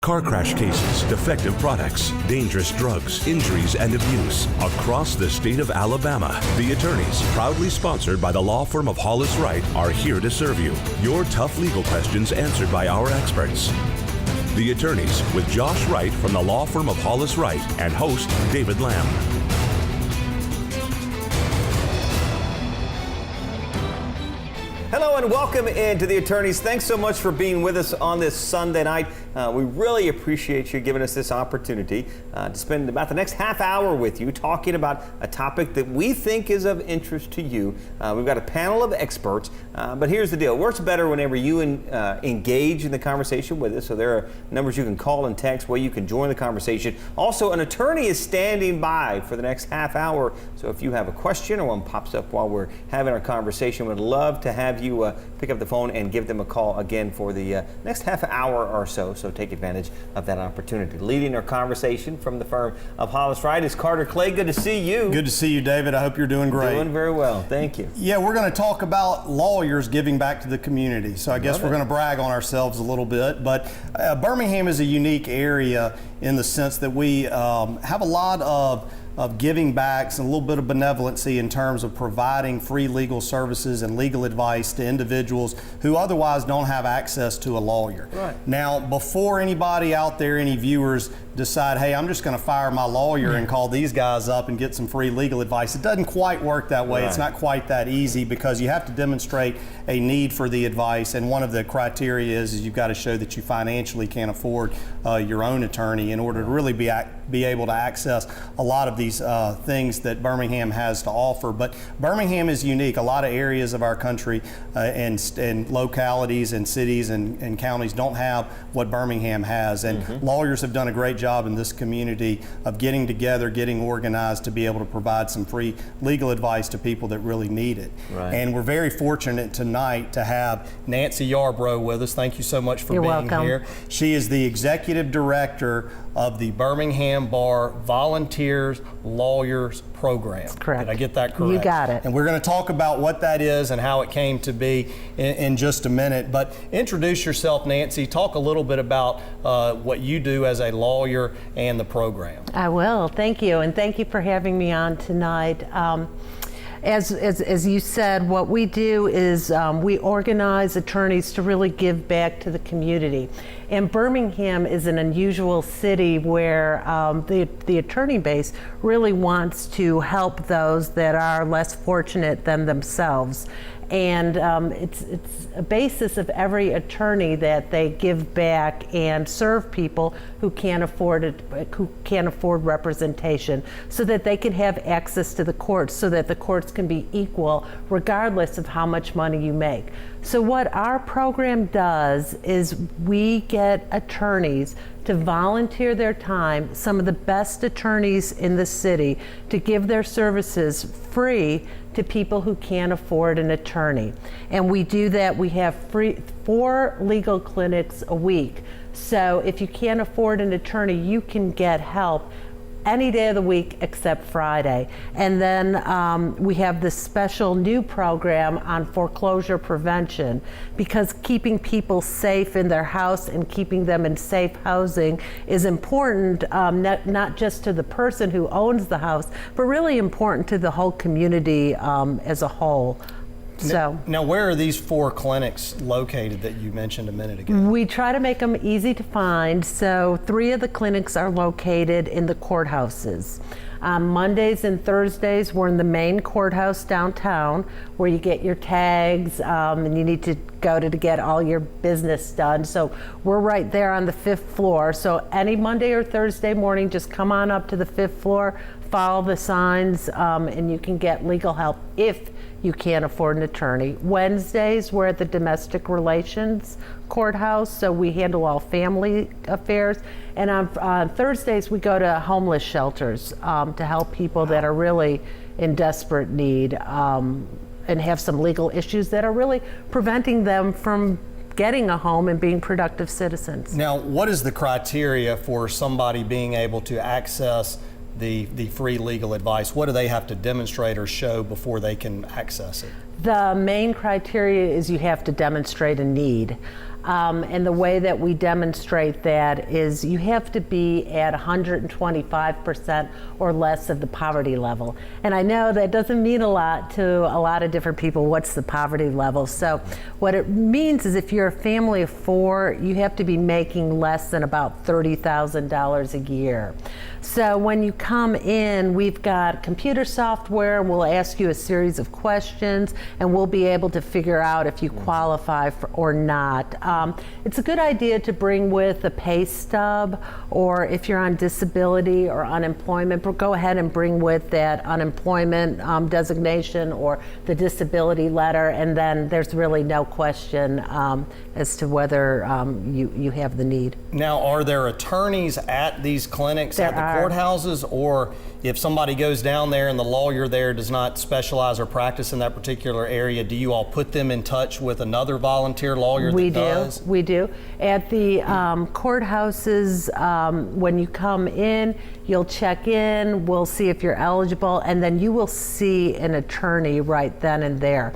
Car crash cases, defective products, dangerous drugs, injuries, and abuse. Across the state of Alabama, the attorneys, proudly sponsored by the law firm of Hollis, Wright, are here to serve you. Your tough legal questions answered by our experts. The attorneys with Josh Wright from the law firm of Hollis, Wright, and host David Lamb. Hello and welcome into the attorneys. Thanks so much for being with us on this Sunday night. We really appreciate you giving us this opportunity to spend about the next half hour with you talking about a topic that we think is of interest to you. We've got a panel of experts, but here's the deal. It works better whenever you engage in the conversation with us. So there are numbers you can call and text where you can join the conversation. Also, an attorney is standing by for the next half hour. So if you have a question or one pops up while we're having our conversation, we'd love to have you pick up the phone and give them a call again for the next half hour or so. So take advantage of that opportunity. Leading our conversation from the firm of Hollis Wright is Carter Clay. Good to see you. Good to see you, David. I hope you're doing great. Doing very well. Thank you. Yeah, we're going to talk about lawyers giving back to the community. So I guess we're going to brag on ourselves a little bit. But Birmingham is a unique area in the sense that we have a lot of giving backs and a little bit of benevolency in terms of providing free legal services and legal advice to individuals who otherwise don't have access to a lawyer. Right. Now, before anybody out there, any viewers, decide, hey, I'm just going to fire my lawyer and call these guys up and get some free legal advice. It doesn't quite work that way. Right. It's not quite that easy because you have to demonstrate a need for the advice, and one of the criteria is you've got to show that you financially can't afford your own attorney in order to really be able to access a lot of these things that Birmingham has to offer. But Birmingham is unique. A lot of areas of our country and localities and cities and counties don't have what Birmingham has, and lawyers have done a great job in this community of getting together, getting organized to be able to provide some free legal advice to people that really need it. Right. And we're very fortunate tonight to have Nancy Yarbrough with us. Thank you so much for being welcome. here. She is the executive director of the Birmingham Bar Volunteers Lawyers Program. That's correct. Did I get that correct? You got it. And we're going to talk about what that is and how it came to be in just a minute. But introduce yourself, Nancy. Talk a little bit about what you do as a lawyer and the program. I will. Thank you. And thank you for having me on tonight. As you said, what we do is we organize attorneys to really give back to the community. And Birmingham is an unusual city where the attorney base really wants to help those that are less fortunate than themselves. And it's a basis of every attorney that they give back and serve people who can't afford it, who can't afford representation, so that they can have access to the courts, so that the courts can be equal regardless of how much money you make. So what our program does is we get attorneys to volunteer their time, some of the best attorneys in the city, to give their services free to people who can't afford an attorney. And we do that. We have 4 legal clinics a week. So if you can't afford an attorney, you can get help any day of the week except Friday. And then we have this special new program on foreclosure prevention, because keeping people safe in their house and keeping them in safe housing is important, not just to the person who owns the house, but really important to the whole community as a whole. So now, where are these 4 clinics located that you mentioned a minute ago? We try to make them easy to find. So 3 of the clinics are located in the courthouses. Mondays and Thursdays, we're in the main courthouse downtown, where you get your tags and you need to go to get all your business done. So we're right there on the 5th floor. So any Monday or Thursday morning, just come on up to the 5th floor, follow the signs, and you can get legal help if you can't afford an attorney. Wednesdays, we're at the Domestic Relations Courthouse, so we handle all family affairs. And on Thursdays, we go to homeless shelters to help people that are really in desperate need and have some legal issues that are really preventing them from getting a home and being productive citizens. Now, what is the criteria for somebody being able to access the free legal advice? What do they have to demonstrate or show before they can access it? The main criteria is you have to demonstrate a need. And the way that we demonstrate that is you have to be at 125% or less of the poverty level. And I know that doesn't mean a lot to a lot of different people. What's the poverty level? So what it means is if you're a family of 4, you have to be making less than about $30,000 a year. So when you come in, we've got computer software, and we'll ask you a series of questions, and we'll be able to figure out if you qualify for, or not. It's a good idea to bring with a pay stub, or if you're on disability or unemployment, go ahead and bring with that unemployment designation or the disability letter, and then there's really no question as to whether you have the need. Now, are there attorneys at these clinics There at the are. courthouses, or if somebody goes down there and the lawyer there does not specialize or practice in that particular area, do you all put them in touch with another volunteer lawyer that does? We do. At the courthouses, when you come in, you'll check in, we'll see if you're eligible, and then you will see an attorney right then and there.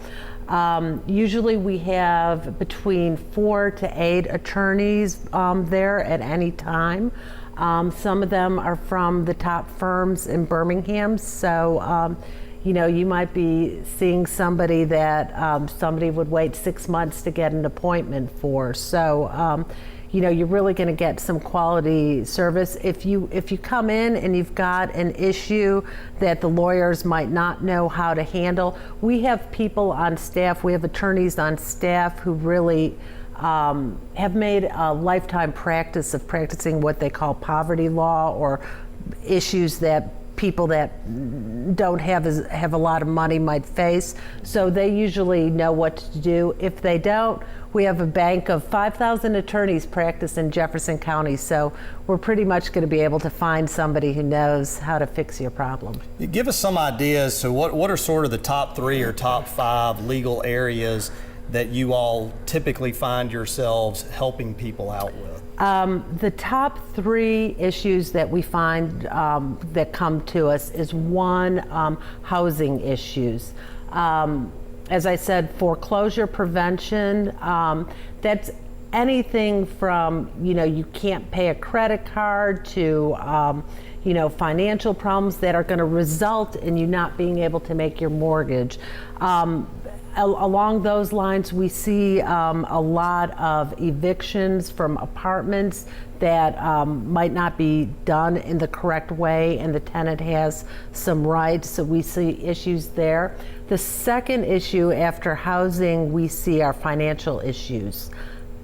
Usually we have between 4 to 8 attorneys there at any time. Some of them are from the top firms in Birmingham, so you know, you might be seeing somebody that somebody would wait 6 months to get an appointment for. So you know, you're really going to get some quality service. If you come in and you've got an issue that the lawyers might not know how to handle, we have people on staff, we have attorneys on staff who really have made a lifetime practice of practicing what they call poverty law, or issues that people that don't have a lot of money might face. So they usually know what to do. If they don't, we have a bank of 5,000 attorneys practice in Jefferson County, so we're pretty much going to be able to find somebody who knows how to fix your problem. Give us some ideas. So what are sort of the top 3 or top 5 legal areas that you all typically find yourselves helping people out with? The top 3 issues that we find that come to us is one, housing issues. As I said, foreclosure prevention, that's anything from, you know, you can't pay a credit card to, you know, financial problems that are going to result in you not being able to make your mortgage. Along those lines, we see a lot of evictions from apartments that might not be done in the correct way, and the tenant has some rights, so we see issues there. The second issue after housing we see are financial issues.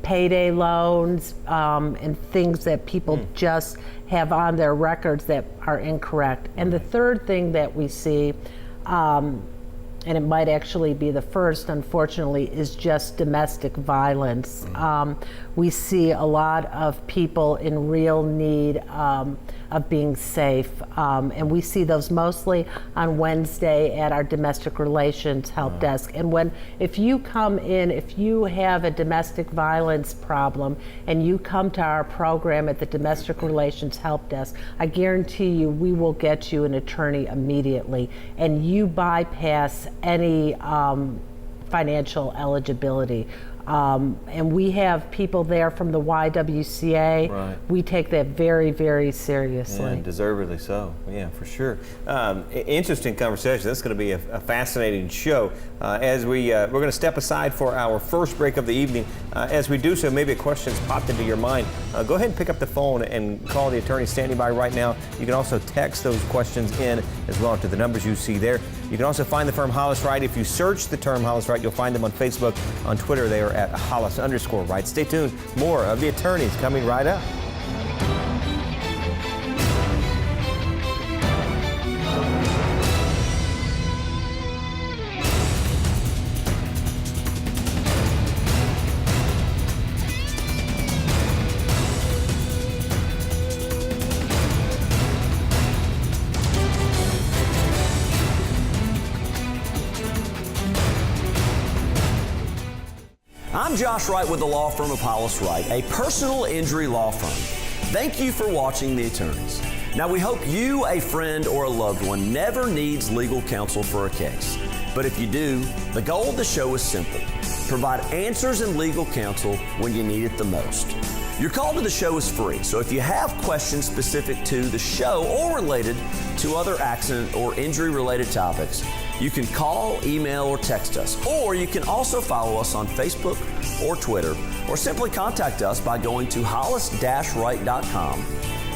Payday loans and things that people just have on their records that are incorrect. And the third thing that we see, and it might actually be the first, unfortunately, is just domestic violence. We see a lot of people in real need of being safe, and we see those mostly on Wednesday at our domestic relations help desk. And if you come in, if you have a domestic violence problem and you come to our program at the domestic relations help desk, I guarantee you we will get you an attorney immediately, and you bypass any financial eligibility. And we have people there from the YWCA. Right. We take that very, very seriously. Yeah, deservedly so. Yeah, for sure. Interesting conversation. This is going to be a fascinating show. As we're going to step aside for our first break of the evening. As we do so, maybe a question's popped into your mind. Go ahead and pick up the phone and call the attorney standing by right now. You can also text those questions in as well to the numbers you see there. You can also find the firm Hollis Wright. If you search the term Hollis Wright, you'll find them on Facebook. On Twitter, they are at Hollis_Wright. Stay tuned. More of the attorneys coming right up. I'm Josh Wright with the law firm of Hollis Wright, a personal injury law firm. Thank you for watching The Attorneys. Now, we hope you, a friend, or a loved one never needs legal counsel for a case. But if you do, the goal of the show is simple: provide answers and legal counsel when you need it the most. Your call to the show is free, so if you have questions specific to the show or related to other accident or injury-related topics, you can call, email, or text us. Or you can also follow us on Facebook or Twitter, or simply contact us by going to hollis-wright.com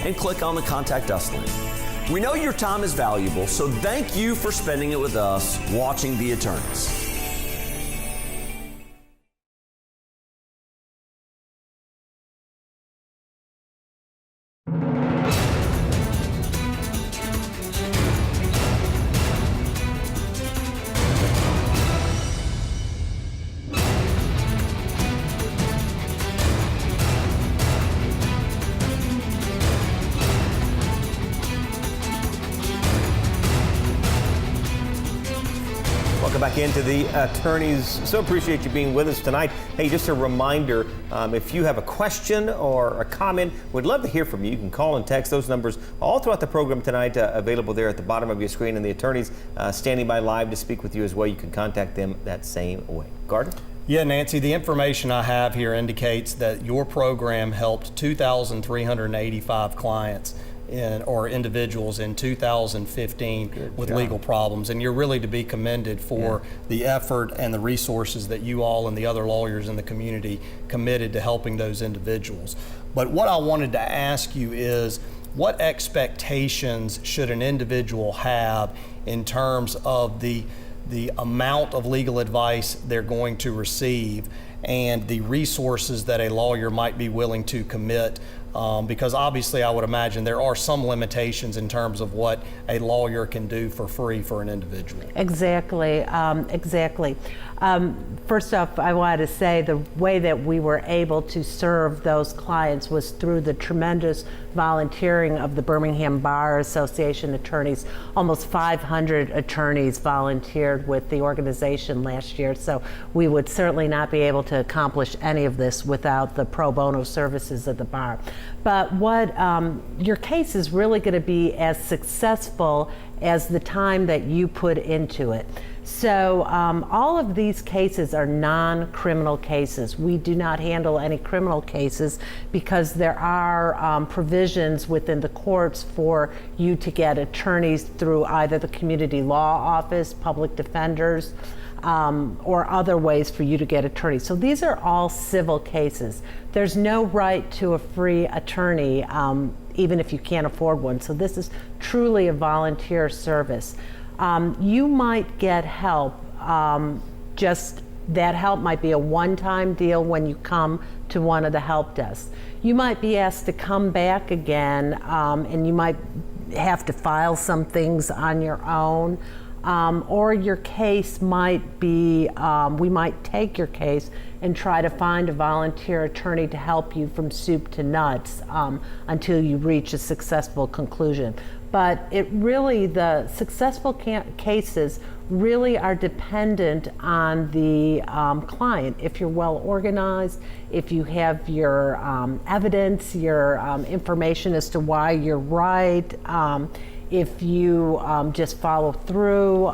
and click on the Contact Us link. We know your time is valuable, so thank you for spending it with us watching The Attorneys. Welcome back into the Attorneys. So appreciate you being with us tonight. Hey, just a reminder, if you have a question or a comment, we'd love to hear from you. You can call and text those numbers all throughout the program tonight, available there at the bottom of your screen, and the attorneys standing by live to speak with you as well. You can contact them that same way. Gardner? Yeah, Nancy, the information I have here indicates that your program helped 2,385 clients or individuals in 2015 with legal problems, and you're really to be commended for the effort and the resources that you all and the other lawyers in the community committed to helping those individuals. But what I wanted to ask you is, what expectations should an individual have in terms of the amount of legal advice they're going to receive and the resources that a lawyer might be willing to commit? Because obviously I would imagine there are some limitations in terms of what a lawyer can do for free for an individual. Exactly. First off, I wanted to say the way that we were able to serve those clients was through the tremendous volunteering of the Birmingham Bar Association attorneys. Almost 500 attorneys volunteered with the organization last year, so we would certainly not be able to accomplish any of this without the pro bono services of the bar. But what your case is really going to be as successful as the time that you put into it. So all of these cases are non-criminal cases. We do not handle any criminal cases because there are provisions within the courts for you to get attorneys through either the community law office, public defenders, or other ways for you to get attorneys. So these are all civil cases. There's no right to a free attorney, even if you can't afford one. So this is truly a volunteer service. You might get help, just that help might be a one-time deal when you come to one of the help desks. You might be asked to come back again, and you might have to file some things on your own. Or your case might be, we might take your case and try to find a volunteer attorney to help you from soup to nuts until you reach a successful conclusion. But it really, the successful cases really are dependent on the client. If you're well organized, if you have your evidence, your information as to why you're right, if you just follow through,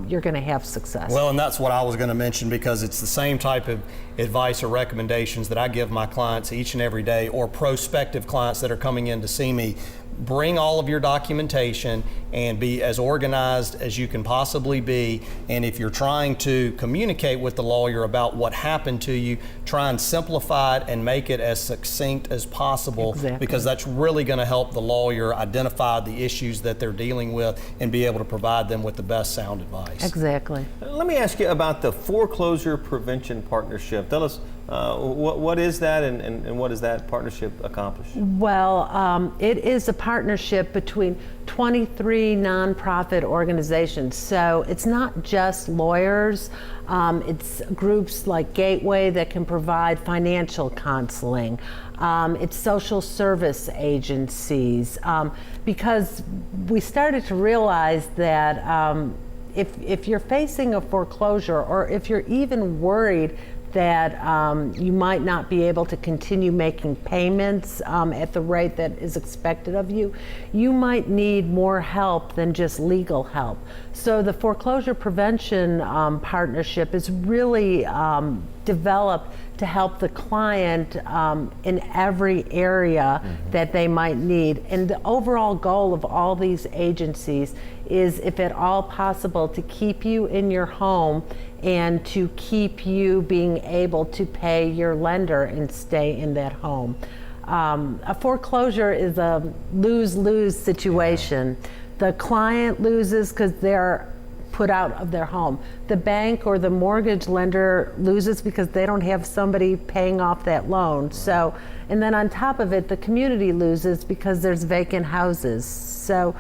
you're going to have success. Well, and that's what I was going to mention, because it's the same type of advice or recommendations that I give my clients each and every day, or prospective clients that are coming in to see me. Bring all of your documentation and be as organized as you can possibly be. And if you're trying to communicate with the lawyer about what happened to you, try and simplify it and make it as succinct as possible. Exactly. Because that's really going to help the lawyer identify the issues that they're dealing with and be able to provide them with the best sound advice. Exactly. Let me ask you about the Foreclosure Prevention Partnership. Tell us what is that, and what does that partnership accomplish? Well, it is a partnership between 23 nonprofit organizations. So it's not just lawyers, it's groups like Gateway that can provide financial counseling. It's social service agencies, because we started to realize that if you're facing a foreclosure, or if you're even worried that you might not be able to continue making payments at the rate that is expected of you, you might need more help than just legal help. So the foreclosure prevention partnership is really developed to help the client in every area that they might need. And the overall goal of all these agencies is, if at all possible, to keep you in your home and to keep you being able to pay your lender and stay in that home. A foreclosure is a lose-lose situation. The client loses because they're put out of their home. The bank or the mortgage lender loses because they don't have somebody paying off that loan. So, and then on top of it, the community loses because there's vacant houses. So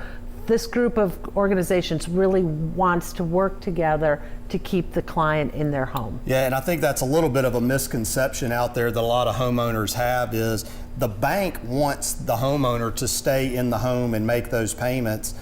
this group of organizations really wants to work together to keep the client in their home. Yeah, and I think that's a little bit of a misconception out there that a lot of homeowners have, is the bank wants the homeowner to stay in the home and make those payments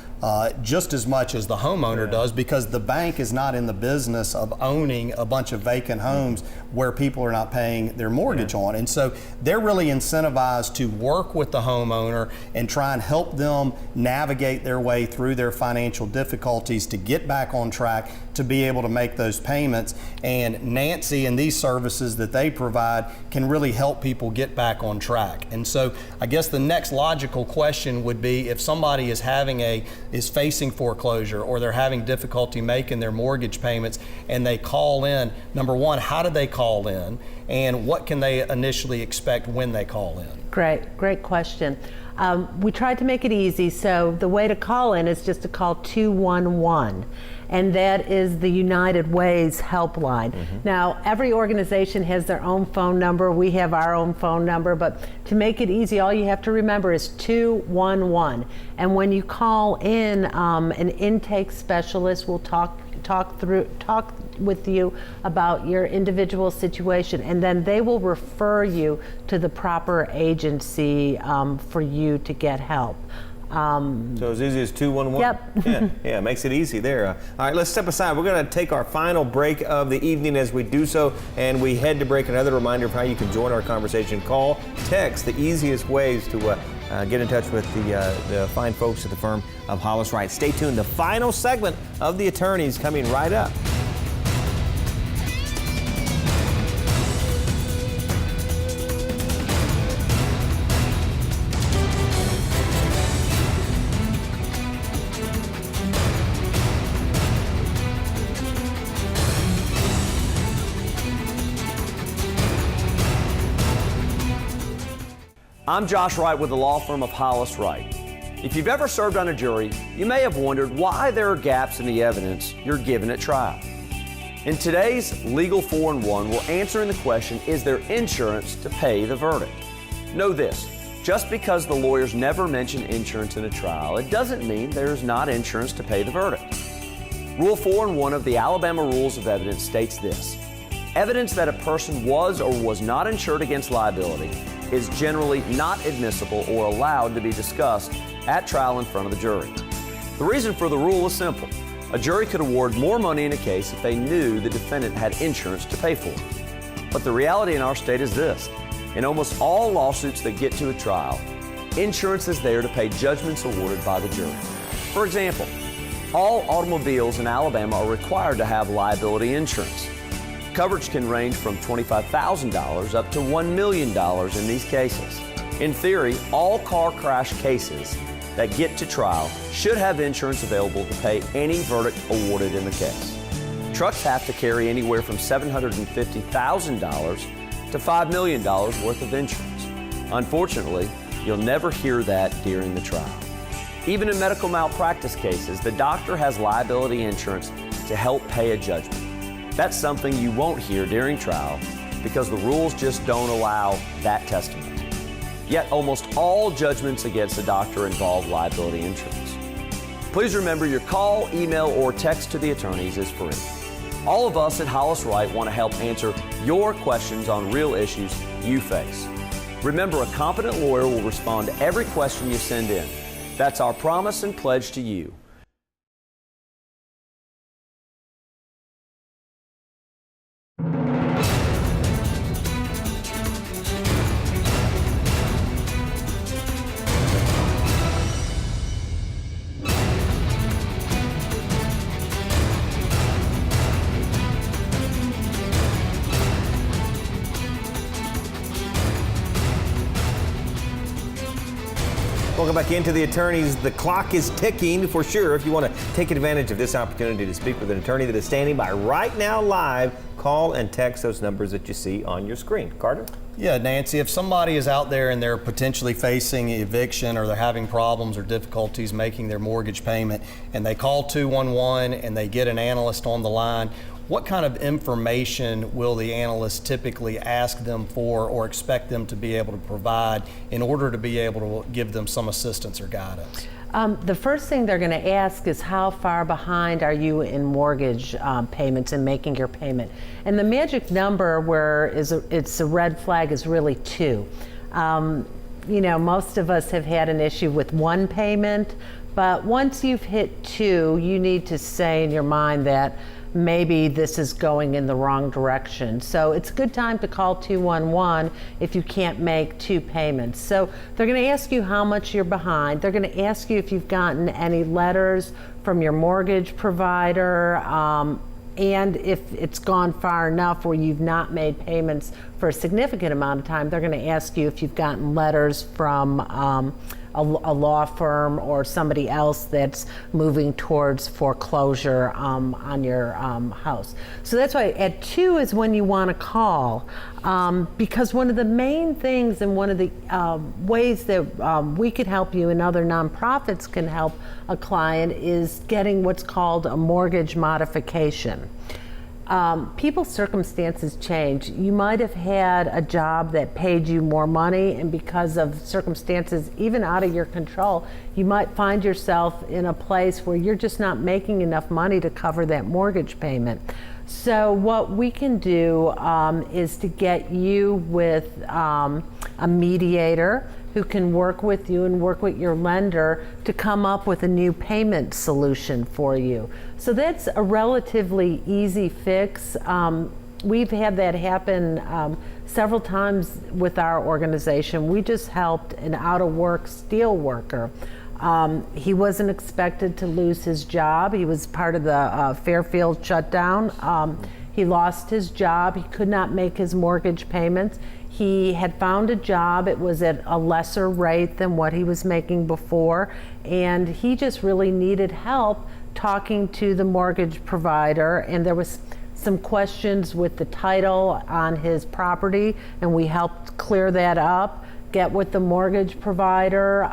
just as much as the homeowner does, because the bank is not in the business of owning a bunch of vacant homes where people are not paying their mortgage on. And so they're really incentivized to work with the homeowner and try and help them navigate their way through their financial difficulties to get back on track, to be able to make those payments. And Nancy and these services that they provide can really help people get back on track. And so I guess the next logical question would be, if somebody is facing foreclosure, or they're having difficulty making their mortgage payments, and they call in, number one, how do they call in, and what can they initially expect when they call in? Great question. We tried to make it easy, so the way to call in is just to call 211, and that is the United Way's helpline. Now, every organization has their own phone number. We have our own phone number, but to make it easy, all you have to remember is 211. And when you call in, an intake specialist will talk with you about your individual situation, and then they will refer you to the proper agency for you to get help. So as easy as 211? Yep. Yeah, makes it easy there. All right, let's step aside. We're going to take our final break of the evening. As we do so, and we head to break, another reminder of how you can join our conversation. Call, text, the easiest ways to get in touch with the fine folks at the firm of Hollis Wright. Stay tuned. The final segment of The Attorneys coming right up. I'm Josh Wright with the law firm of Hollis Wright. If you've ever served on a jury, you may have wondered why there are gaps in the evidence you're given at trial. In today's Legal 4-in-1, we're answering the question, is there insurance to pay the verdict? Know this, just because the lawyers never mention insurance in a trial, it doesn't mean there's not insurance to pay the verdict. Rule 4-in-1 of the Alabama Rules of Evidence states this: evidence that a person was or was not insured against liability is generally not admissible or allowed to be discussed at trial in front of the jury. The reason for the rule is simple. A jury could award more money in a case if they knew the defendant had insurance to pay for it. But the reality in our state is this: in almost all lawsuits that get to a trial, insurance is there to pay judgments awarded by the jury. For example, all automobiles in Alabama are required to have liability insurance. Coverage can range from $25,000 up to $1 million in these cases. In theory, all car crash cases that get to trial should have insurance available to pay any verdict awarded in the case. Trucks have to carry anywhere from $750,000 to $5 million worth of insurance. Unfortunately, you'll never hear that during the trial. Even in medical malpractice cases, the doctor has liability insurance to help pay a judgment. That's something you won't hear during trial because the rules just don't allow that testimony. Yet almost all judgments against a doctor involve liability insurance. Please remember, your call, email, or text to the attorneys is free. All of us at Hollis Wright want to help answer your questions on real issues you face. Remember, a competent lawyer will respond to every question you send in. That's our promise and pledge to you. Welcome back into the attorneys. The clock is ticking for sure. If you want to take advantage of this opportunity to speak with an attorney that is standing by right now live, call and text those numbers that you see on your screen. Carter? Yeah, Nancy, if somebody is out there and they're potentially facing eviction or they're having problems or difficulties making their mortgage payment and they call 211 and they get an analyst on the line, what kind of information will the analyst typically ask them for or expect them to be able to provide in order to be able to give them some assistance or guidance? The first thing they're going to ask is how far behind are you in mortgage payments and making your payment. And the magic number where it's a red flag is really 2. You know, most of us have had an issue with 1 payment, but once you've hit 2, you need to say in your mind that maybe this is going in the wrong direction. So it's a good time to call 211 if you can't make 2 payments. So they're going to ask you how much you're behind. They're going to ask you if you've gotten any letters from your mortgage provider, and if it's gone far enough where you've not made payments for a significant amount of time, they're going to ask you if you've gotten letters from a law firm or somebody else that's moving towards foreclosure on your house. So that's why at 2 is when you want to call, because one of the main things and one of the ways that we could help you and other nonprofits can help a client is getting what's called a mortgage modification. People's circumstances change. You might have had a job that paid you more money, and because of circumstances even out of your control, you might find yourself in a place where you're just not making enough money to cover that mortgage payment. So what we can do is to get you with a mediator who can work with you and work with your lender to come up with a new payment solution for you. So that's a relatively easy fix. We've had that happen several times with our organization. We just helped an out-of-work steel worker. He wasn't expected to lose his job. He was part of the Fairfield shutdown. He lost his job. He could not make his mortgage payments. He had found a job. It was at a lesser rate than what he was making before, and he just really needed help talking to the mortgage provider, and there was some questions with the title on his property, and we helped clear that up, get with the mortgage provider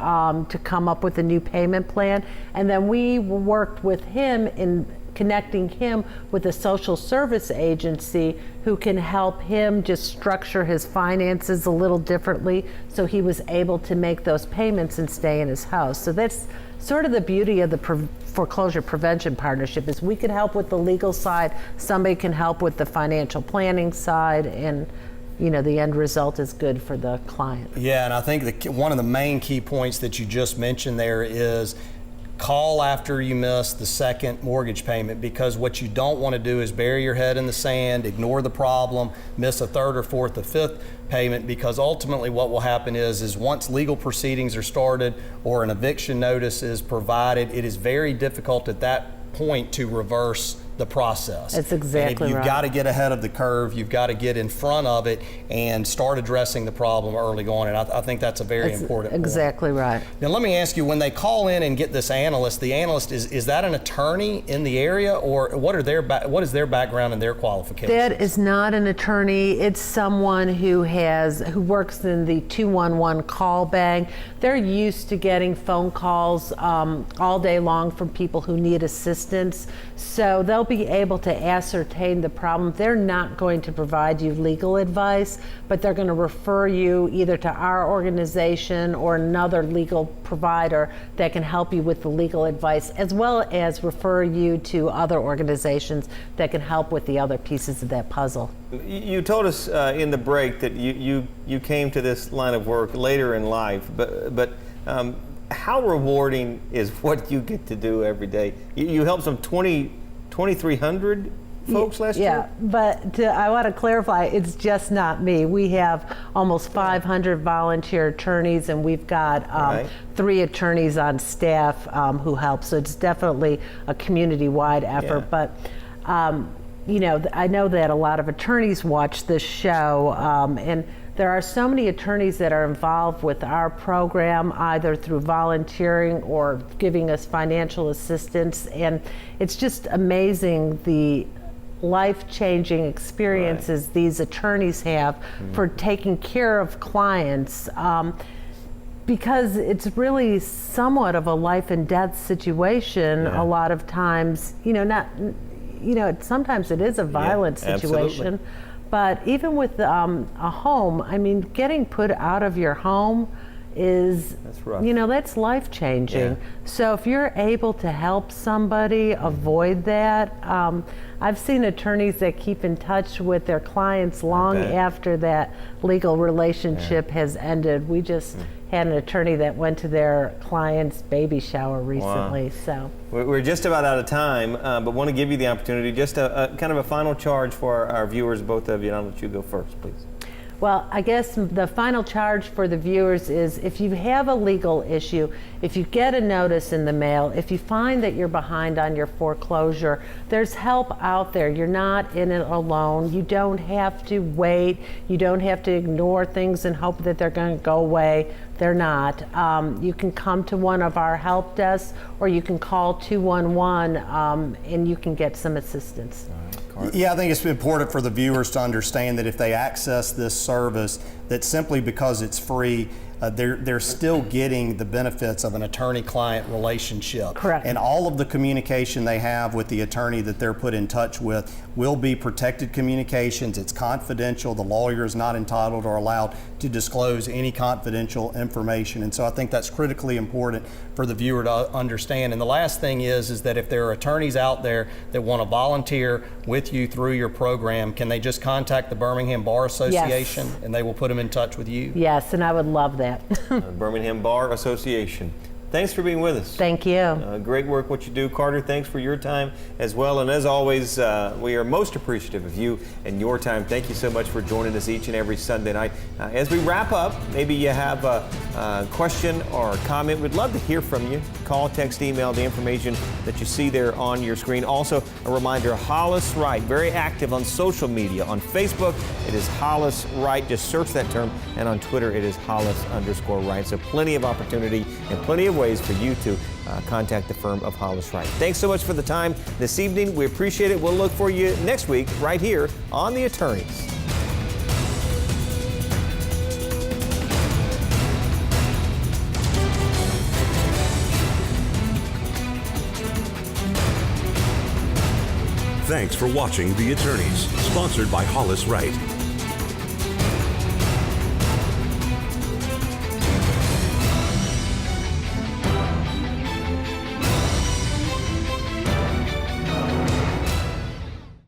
to come up with a new payment plan, and then we worked with him in connecting him with a social service agency who can help him just structure his finances a little differently so he was able to make those payments and stay in his house. So that's sort of the beauty of the foreclosure prevention partnership, is we can help with the legal side, somebody can help with the financial planning side, and you know, the end result is good for the client. Yeah, and I think one of the main key points that you just mentioned there is call after you miss the second mortgage payment, because what you don't want to do is bury your head in the sand, ignore the problem, miss a third or fourth or fifth payment, because ultimately what will happen is once legal proceedings are started or an eviction notice is provided, it is very difficult at that point to reverse the process. That's exactly right. You've right. got to get ahead of the curve. You've got to get in front of it and start addressing the problem early on. And I think that's a very important point. Exactly right. Now let me ask you, when they call in and get this analyst, the analyst is that an attorney in the area, or what is their background and their qualifications? That is not an attorney. It's someone who works in the 211 call bank. They're used to getting phone calls all day long from people who need assistance. So they'll be able to ascertain the problem. They're not going to provide you legal advice, but they're going to refer you either to our organization or another legal provider that can help you with the legal advice, as well as refer you to other organizations that can help with the other pieces of that puzzle. You told us in the break that you came to this line of work later in life, but how rewarding is what you get to do every day? You helped some 2,300 folks last year? Yeah, but I want to clarify, it's just not me. We have almost 500 volunteer attorneys, and we've got 3 attorneys on staff who help. So it's definitely a community-wide effort. Yeah. But you know, I know that a lot of attorneys watch this show, and there are so many attorneys that are involved with our program, either through volunteering or giving us financial assistance, and it's just amazing the life-changing experiences these attorneys have for taking care of clients, because it's really somewhat of a life and death situation. A lot of times, sometimes it is a violent situation. Absolutely. But even with a home, I mean, getting put out of your home is, that's rough. That's life-changing. So if you're able to help somebody avoid that, I've seen attorneys that keep in touch with their clients long after that legal relationship has ended. We just had an attorney that went to their client's baby shower recently. So we're just about out of time, but want to give you the opportunity, just a kind of a final charge for our viewers, both of you, and I'll let you go first, please. Well, I guess the final charge for the viewers is, if you have a legal issue, if you get a notice in the mail, if you find that you're behind on your foreclosure, there's help out there. You're not in it alone. You don't have to wait. You don't have to ignore things and hope that they're going to go away. They're not. You can come to one of our help desks, or you can call 211 and you can get some assistance. Yeah, I think it's important for the viewers to understand that if they access this service, that simply because it's free, they're still getting the benefits of an attorney-client relationship. Correct. And all of the communication they have with the attorney that they're put in touch with will be protected communications. It's confidential. The lawyer is not entitled or allowed to disclose any confidential information. And so I think that's critically important for the viewer to understand. And the last thing is that if there are attorneys out there that want to volunteer with you through your program, can they just contact the Birmingham Bar Association and they will put them in touch with you? Yes, and I would love that. Birmingham Bar Association. Thanks for being with us. Thank you. Great work what you do. Carter, thanks for your time as well. And as always, we are most appreciative of you and your time. Thank you so much for joining us each and every Sunday night. As we wrap up, maybe you have a question or a comment. We'd love to hear from you. Call, text, email, the information that you see there on your screen. Also, a reminder, Hollis Wright, very active on social media. On Facebook, it is Hollis Wright. Just search that term. And on Twitter, it is Hollis_Wright. So plenty of opportunity and plenty of ways for you to contact the firm of Hollis Wright. Thanks so much for the time this evening. We appreciate it. We'll look for you next week right here on The Attorneys. Thanks for watching The Attorneys, sponsored by Hollis Wright.